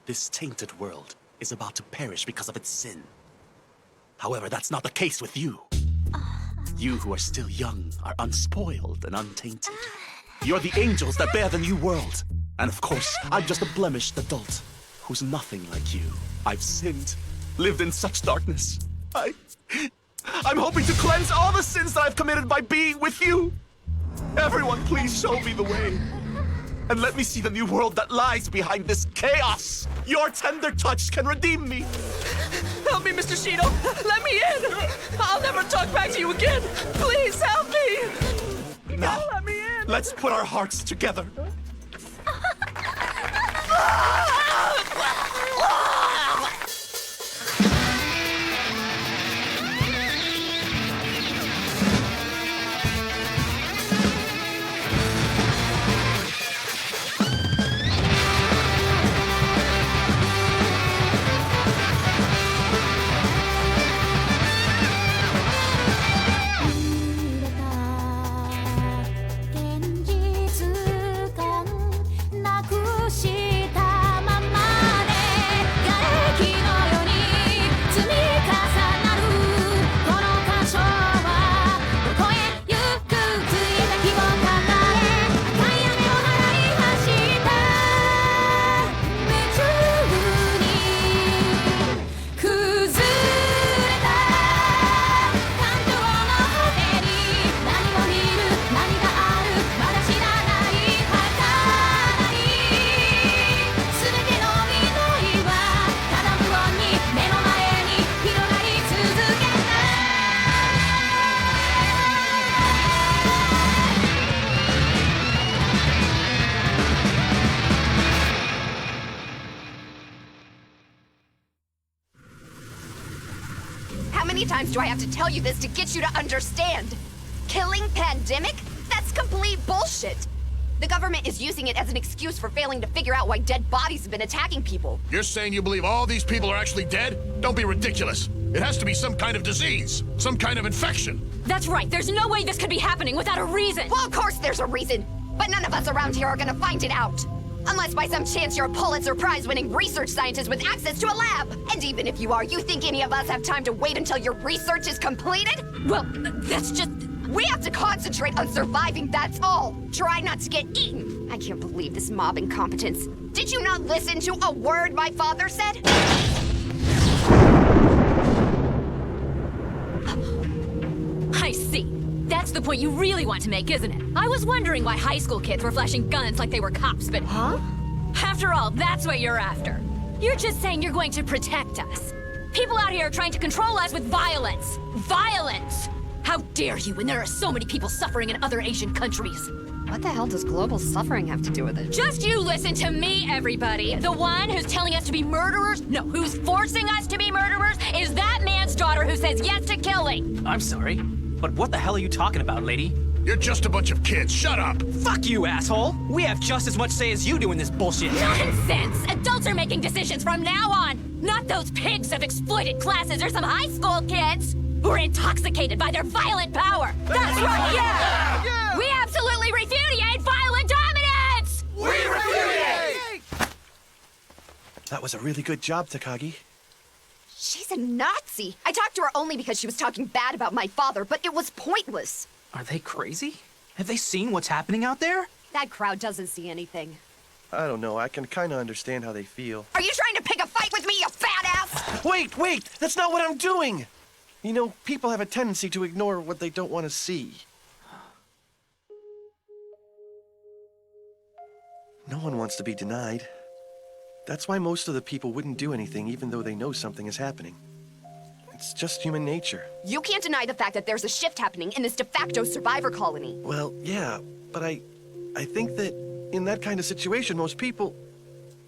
This tainted world is about to perish because of its sin. However, that's not the case with you. You who are still young are unspoiled and untainted. You're the angels that bear the new world. And of course, I'm just a blemished adult who's nothing like you. I've sinned, lived in such darkness. I'm hoping to cleanse all the sins that I've committed by being with you. Everyone, please show me the way. And let me see the new world that lies behind this chaos. Your tender touch can redeem me. Help me, Mr. Shido! Let me in! I'll never talk back to you again! Please help me! Now, Let me in! let's put our hearts together. How many times do I have to tell you this to get you to understand? Killing Pandemic? That's complete bullshit. The government is using it as an excuse for failing to figure out why dead bodies have been attacking people. You're saying you believe all these people are actually dead? Don't be ridiculous. It has to be some kind of disease, some kind of infection. That's right. There's no way this could be happening without a reason. Well, of course there's a reason, but none of us around here are gonna find it out. Unless by some chance you're a Pulitzer Prize-winning research scientist with access to a lab. And even if you are, you think any of us have time to wait until your research is completed? Well, that's just... We have to concentrate on surviving, that's all. Try not to get eaten. I can't believe this mob incompetence. Did you not listen to a word my father said? I see. That's the point you really want to make, isn't it? I was wondering why high school kids were flashing guns like they were cops, but... Huh? After all, that's what you're after. You're just saying you're going to protect us. People out here are trying to control us with violence. Violence! How dare you when there are so many people suffering in other Asian countries? What the hell does global suffering have to do with it? Just you listen to me, everybody. The one who's telling us to be murderers, no, who's forcing us to be murderers, is that man's daughter who says yes to killing. I'm sorry, but what the hell are you talking about, lady? You're just a bunch of kids. Shut up. Fuck you, asshole! We have just as much say as you do in this bullshit. Nonsense! Adults are making decisions from now on! Not those pigs of exploited classes or some high school kids who are intoxicated by their violent power! That's right, yeah! We absolutely repudiate violent dominance! We repudiate! That was a really good job, Takagi. She's a Nazi. I talked to her only because she was talking bad about my father, but it was pointless. Are they crazy? Have they seen what's happening out there? That crowd doesn't see anything. I don't know. I can kind of understand how they feel. Are you trying to pick a fight with me, you fat ass? Wait! That's not what I'm doing! You know, people have a tendency to ignore what they don't want to see. No one wants to be denied. That's why most of the people wouldn't do anything even though they know something is happening. It's just human nature. You can't deny the fact that there's a shift happening in this de facto survivor colony. Well, yeah, but I think that in that kind of situation, most people,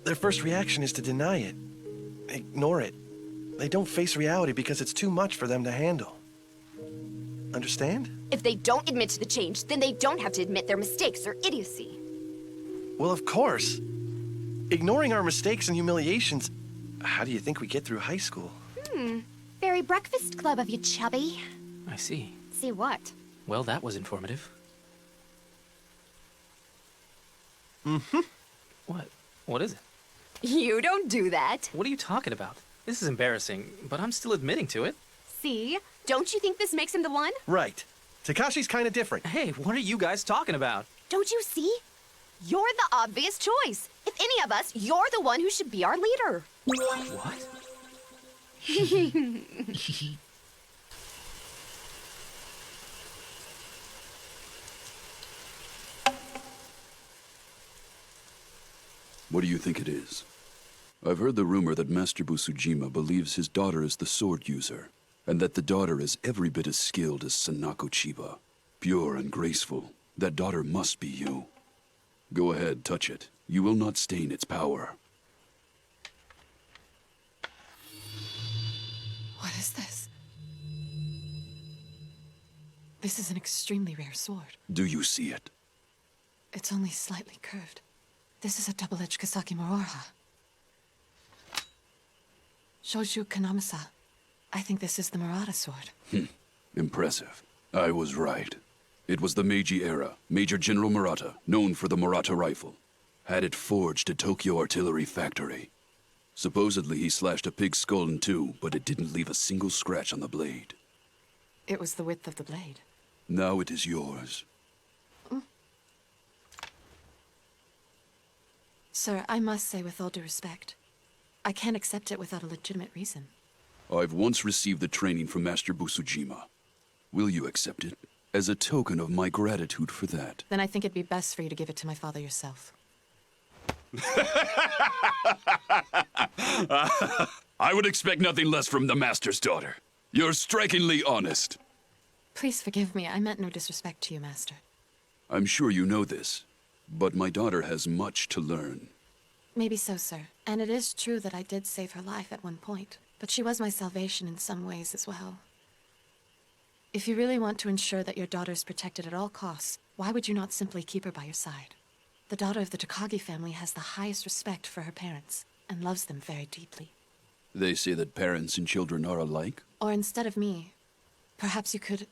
their first reaction is to deny it, ignore it. They don't face reality because it's too much for them to handle. Understand? If they don't admit to the change, then they don't have to admit their mistakes or idiocy. Well, of course. Ignoring our mistakes and humiliations, how do you think we get through high school? Very breakfast club of you, chubby. I see. See what? Well, that was informative. Mm-hmm. What? What is it? You don't do that. What are you talking about? This is embarrassing, but I'm still admitting to it. See? Don't you think this makes him the one? Right. Takashi's kind of different. Hey, what are you guys talking about? Don't you see? You're the obvious choice. If any of us, you're the one who should be our leader. What? What do you think it is? I've heard the rumor that Master Busujima believes his daughter is the sword user, and that the daughter is every bit as skilled as Sanako Chiba. Pure and graceful, that daughter must be you. Go ahead, touch it. You will not stain its power. What is this? This is an extremely rare sword. Do you see it? It's only slightly curved. This is a double-edged Kasaki Moroha. Shoju Kanamasa. I think this is the Murata sword. Impressive. I was right. It was the Meiji era, Major General Murata, known for the Murata rifle. Had it forged at Tokyo Artillery Factory. Supposedly he slashed a pig's skull in two, but it didn't leave a single scratch on the blade. It was the width of the blade. Now it is yours. Sir, I must say with all due respect, I can't accept it without a legitimate reason. I've once received the training from Master Busujima. Will you accept it? As a token of my gratitude for that. Then I think it'd be best for you to give it to my father yourself. I would expect nothing less from the Master's daughter. You're strikingly honest. Please forgive me, I meant no disrespect to you, Master. I'm sure you know this, but my daughter has much to learn. Maybe so, sir. And it is true that I did save her life at one point. But she was my salvation in some ways as well. If you really want to ensure that your daughter is protected at all costs, why would you not simply keep her by your side? The daughter of the Takagi family has the highest respect for her parents, and loves them very deeply. They say that parents and children are alike? Or instead of me, perhaps you could,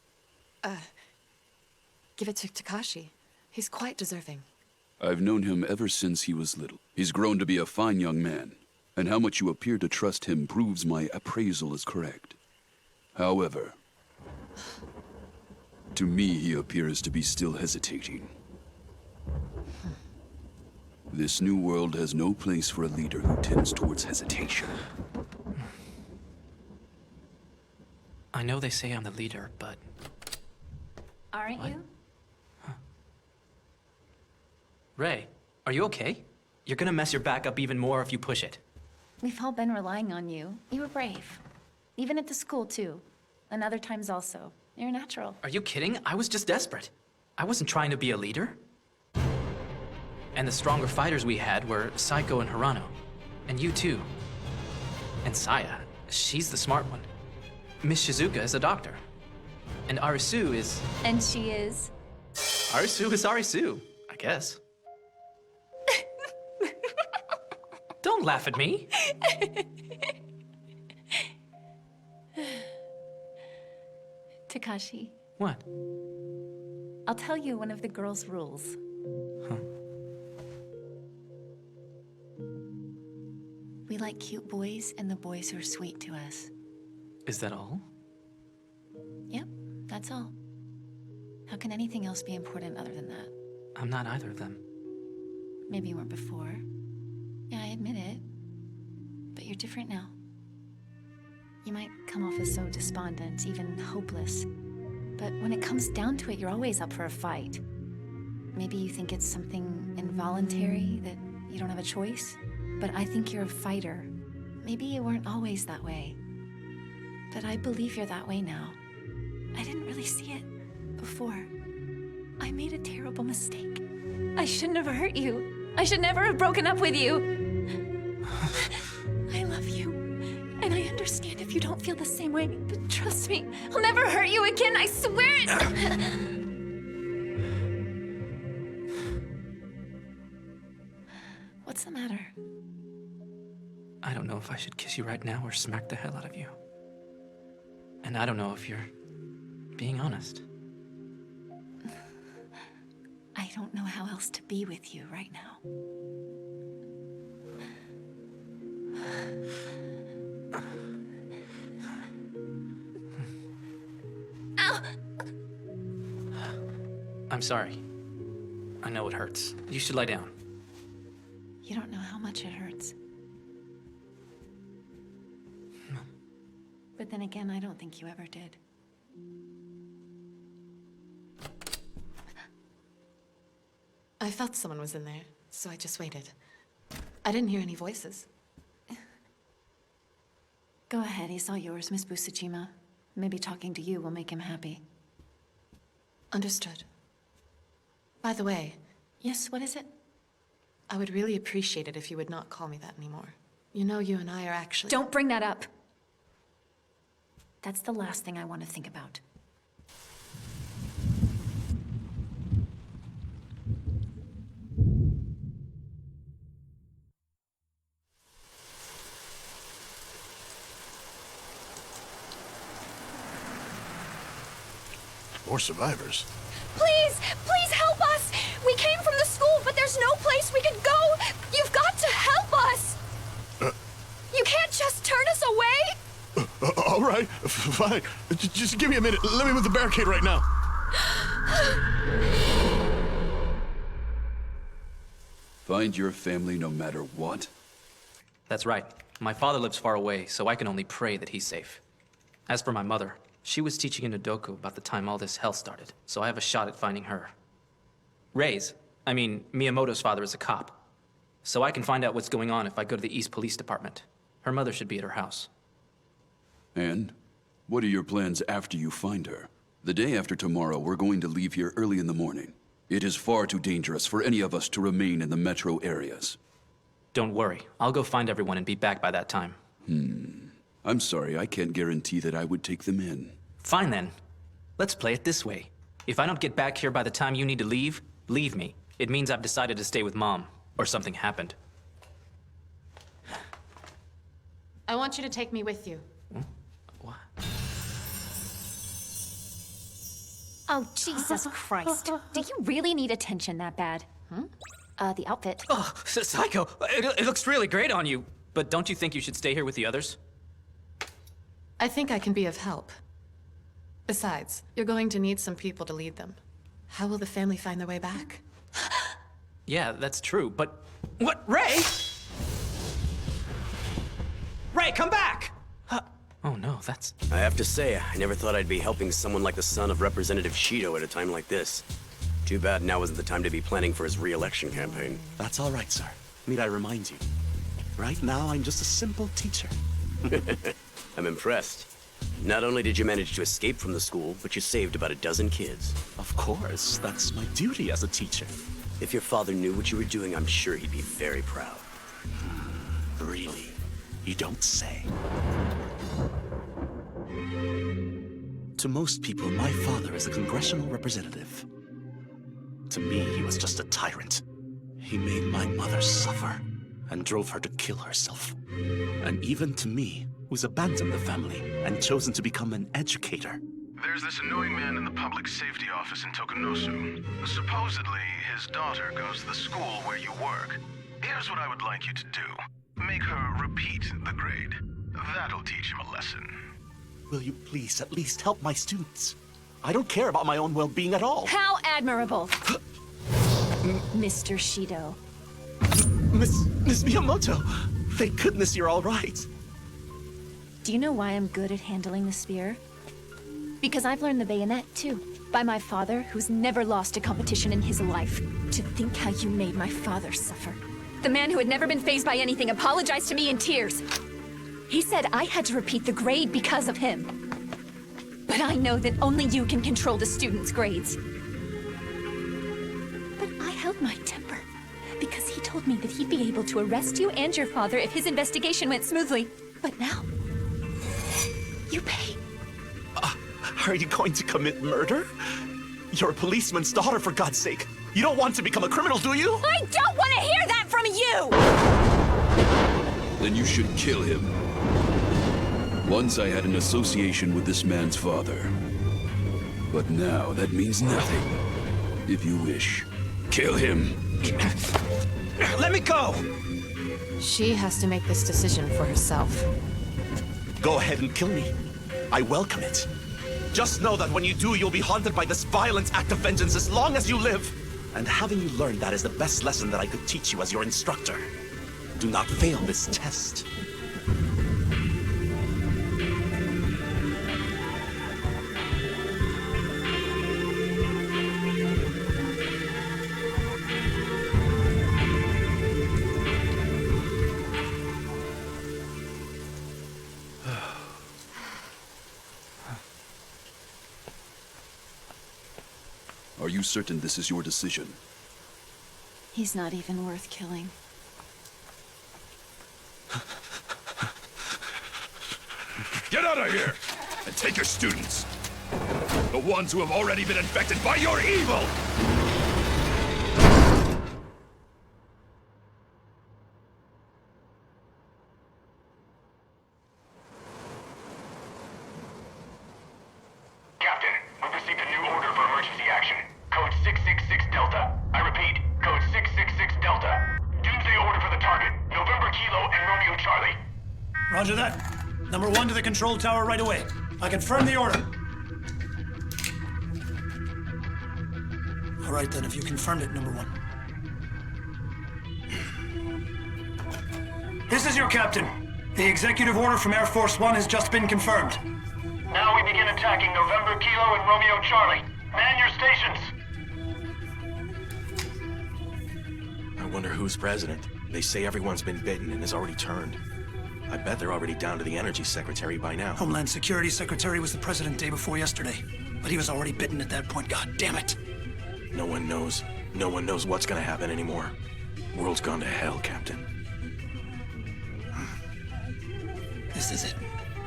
give it to Takashi. He's quite deserving. I've known him ever since he was little. He's grown to be a fine young man, and how much you appear to trust him proves my appraisal is correct. However, to me he appears to be still hesitating. This new world has no place for a leader who tends towards hesitation. I know they say I'm the leader, but Aren't you? Ray, are you okay? You're gonna mess your back up even more if you push it. We've all been relying on you. You were brave. Even at the school, too. And other times also. You're natural. Are you kidding? I was just desperate. I wasn't trying to be a leader. And the stronger fighters we had were Saiko and Hirano. And you too. And Saya, she's the smart one. Miss Shizuka is a doctor. And Arisu is... And she is? Arisu is Arisu, I guess. Don't laugh at me. Takashi, What? I'll tell you one of the girls' rules. We like cute boys and the boys who are sweet to us. Is that all? Yep, that's all. How can anything else be important other than that? I'm not either of them. Maybe you weren't before. Yeah, I admit it. But you're different now. You might come off as so despondent, even hopeless. But when it comes down to it, you're always up for a fight. Maybe you think it's something involuntary, that you don't have a choice. But I think you're a fighter. Maybe you weren't always that way. But I believe you're that way now. I didn't really see it before. I made a terrible mistake. I shouldn't have hurt you. I should never have broken up with you. I love you. And I understand if you don't feel the same way, but trust me, I'll never hurt you again, I swear it! What's the matter? I don't know if I should kiss you right now or smack the hell out of you. And I don't know if you're being honest. I don't know how else to be with you right now. I'm sorry. I know it hurts. You should lie down. You don't know how much it hurts. But then again, I don't think you ever did. I felt someone was in there, so I just waited. I didn't hear any voices. Go ahead, he's all yours, Miss Busujima. Maybe talking to you will make him happy. Understood. By the way... Yes, what is it? I would really appreciate it if you would not call me that anymore. You know, you and I are actually... Don't bring that up. That's the last thing I want to think about. More survivors. Please! Please help us! We came from the school, but there's no place we could go! You've got to help us! You can't just turn us away! All right, fine. Just give me a minute. Let me move the barricade right now. Find your family no matter what? That's right. My father lives far away, so I can only pray that he's safe. As for my mother, she was teaching in Nodoku about the time all this hell started, so I have a shot at finding her. Miyamoto's father is a cop, so I can find out what's going on if I go to the East Police Department. Her mother should be at her house. And? What are your plans after you find her? The day after tomorrow, we're going to leave here early in the morning. It is far too dangerous for any of us to remain in the metro areas. Don't worry, I'll go find everyone and be back by that time. I'm sorry, I can't guarantee that I would take them in. Fine then. Let's play it this way. If I don't get back here by the time you need to leave, leave me. It means I've decided to stay with Mom, or something happened. I want you to take me with you. What? Oh, Jesus Christ. Do you really need attention that bad? The outfit. Oh, Psycho! It looks really great on you. But don't you think you should stay here with the others? I think I can be of help. Besides, you're going to need some people to lead them. How will the family find their way back? Yeah, that's true, but... What? Ray? Ray, come back! Oh no, that's... I have to say, I never thought I'd be helping someone like the son of Representative Shido at a time like this. Too bad now isn't the time to be planning for his re-election campaign. That's all right, sir. Need I remind you? Right now, I'm just a simple teacher. I'm impressed. Not only did you manage to escape from the school, but you saved about a dozen kids. Of course, that's my duty as a teacher. If your father knew what you were doing, I'm sure he'd be very proud. Really? You don't say. To most people, my father is a congressional representative. To me, he was just a tyrant. He made my mother suffer and drove her to kill herself. And even to me, who's abandoned the family and chosen to become an educator. There's this annoying man in the public safety office in Tokunosu. Supposedly, his daughter goes to the school where you work. Here's what I would like you to do. Make her repeat the grade. That'll teach him a lesson. Will you please at least help my students? I don't care about my own well-being at all. How admirable. Mr. Shido. Miss Miyamoto, thank goodness you're all right. Do you know why I'm good at handling the spear? Because I've learned the bayonet, too. By my father, who's never lost a competition in his life. To think how you made my father suffer. The man who had never been fazed by anything apologized to me in tears. He said I had to repeat the grade because of him. But I know that only you can control the students' grades. But I held my temper, because he told me that he'd be able to arrest you and your father if his investigation went smoothly. But now, you pay. Are you going to commit murder? You're a policeman's daughter, for God's sake. You don't want to become a criminal, do you? I don't want to hear that from you! Then you should kill him. Once I had an association with this man's father. But now that means nothing. If you wish, kill him. Let me go! She has to make this decision for herself. Go ahead and kill me. I welcome it. Just know that when you do, you'll be haunted by this violent act of vengeance as long as you live. And having you learned that is the best lesson that I could teach you as your instructor. Do not fail this test. Are you certain this is your decision? He's not even worth killing. Get out of here! And take your students. The ones who have already been infected by your evil! Captain, we've received a new order for emergency action. Code 666 Delta. I repeat, code 666 Delta. Doomsday order for the target. November Kilo and Romeo Charlie. Roger that. Number 1 to the control tower right away. I confirm the order. All right then, if you confirmed it, number 1. This is your captain. The executive order from Air Force One has just been confirmed. Now we begin attacking November Kilo and Romeo Charlie. Man your stations. I wonder who's president. They say everyone's been bitten and has already turned. I bet they're already down to the Energy Secretary by now. Homeland Security Secretary was the president day before yesterday. But he was already bitten at that point. God damn it. No one knows. No one knows what's gonna happen anymore. World's gone to hell, Captain. This is it.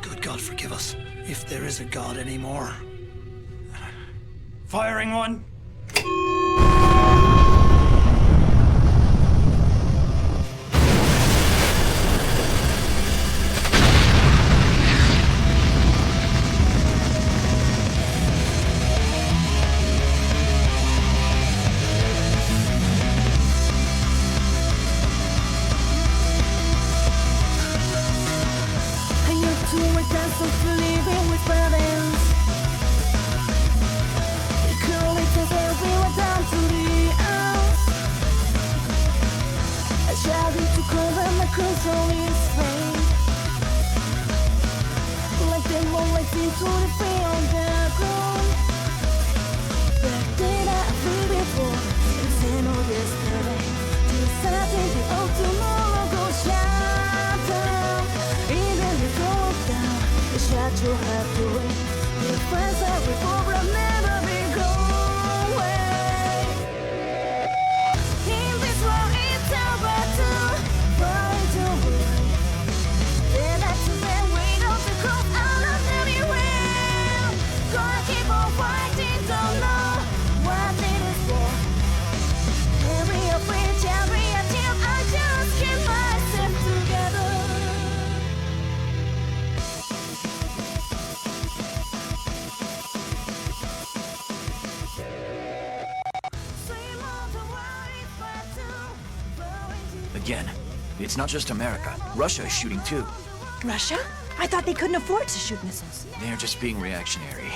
Good God forgive us. If there is a God anymore. Firing one. Again, it's not just America. Russia is shooting too. Russia? I thought they couldn't afford to shoot missiles. They're just being reactionary.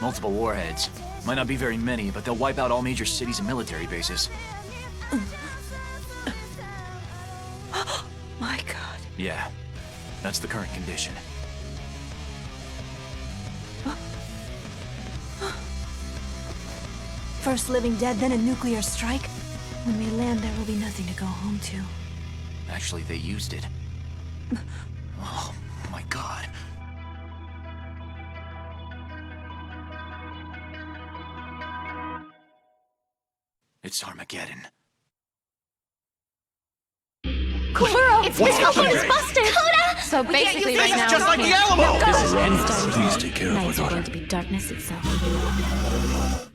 Multiple warheads. Might not be very many, but they'll wipe out all major cities and military bases. My God. Yeah, that's the current condition. First living dead, then a nuclear strike? When we land, there will be nothing to go home to. Actually, they used it. Oh, my God. It's Armageddon. Kuro! It's busted! Coda! So basically right now... Just like the Alamo! Please take care of Nights our are daughter. going to be darkness itself.